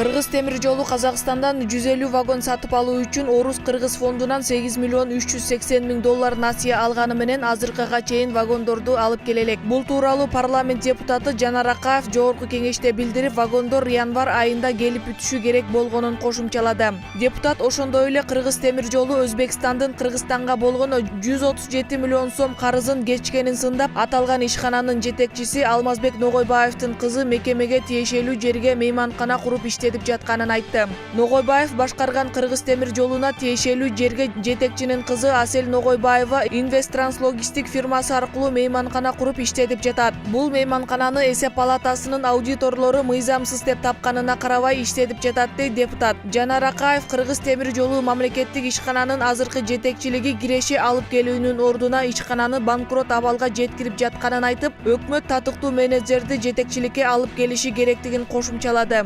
Кыргыз темир жолу Казакстандан 150 вагон сатып алуу үчүн Орус-Кыргыз фондунан 8 миллион 380 миң доллар насыя алганы менен азыркыга чейин вагондорду алып келе элек. Бул тууралуу парламент депутаты Жанар Акаев жогорку кеңеште билдирип, вагондор январь айында келип бүтүшү керек болгонун кошумчалады. Депутат ошондой эле Кыргыз темир жолу Өзбекстандын Кыргызстанга болгон 137 миллион сом карызын кечкенин сындап, аталган ишкананын жетекчиси Алмазбек Ногойбаевдин кызы мекемеге тиешелүү жерге мейманкана куруп иштетип жатканын айтты. Ногойбаев башкарган Кыргыз темир жолуна тиешелүү жерге жетекчинин кызы Асель Ногойбаева Инвесттранс логистик фирмасы аркылуу мейманкана куруп иштетип жатат. Бул мейманкананы эсеп палатасынын аудиторлору мыйзамсыз деп тапканына карабай иштетип жатат, дейт депутат. Жанар Акаев Кыргыз темир жолу мамлекеттик ишкананын азыркы жетекчилиги киреше алып келүүнүн ордуна ишкананы банкрот абалга жеткирип жатканын айтып, өкмөт татыктуу менеджерди жетекчиликке алып келиши керектигин кошумчалады.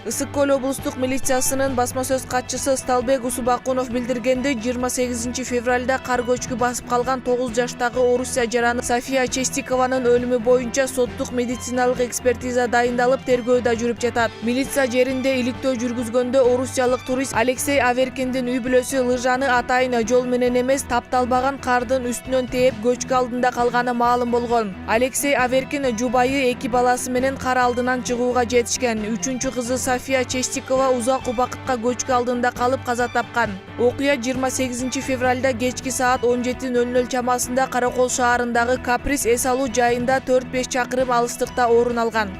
Ысык Көл облустук милициясынын басма сөз катчысы Сталбек Усубакунов билдиргенде, 28 февралда кар көчкү басып калган 9 жаштагы орусия жараны София Честикованын өлүмү боюнча соттук медициналык экспертиза дайындалып, тергөө да жүрүп жатат. Милиция жеринде иликтөө жүргүзгөндө орусиялык турист Алексей Аверкиндин үй бүлөсү лыжаны атайын жол менен эмес, тапталбаган кардын үстүнөн тээп көчкү алдында калганы маалым болгон. Алексей Аверкин жубайы 2 баласы менен кар алдынан чыгууга жетишкен. Үчүнчү кызы София Честикова узак убакытка көчкү алдында калып каза тапкан. Окуя 28 февралда кечки саат 17:00 чамасында Каракол шаарындагы Каприз эс алуу жайында 4-5 чакырым алыстыкта орун алган.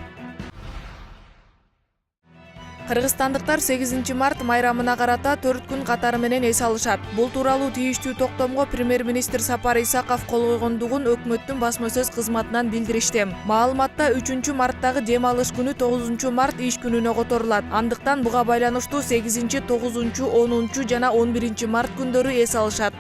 Кыргызстандыктар 8 март майрамына карата 4 күн катары менен эс алышат. Бул тууралуу тийиштүү токтомго премьер-министр Сапар Исаков кол койгондугун өкмөттүн басма сөз кызматынан билдиришти. Маалыматта 3 марттагы дем алыш күнү 9 март иш күнүнө которулат. Андыктан буга байланыштуу 8, 9, 10 жана 11 март күндөрү эс алышат.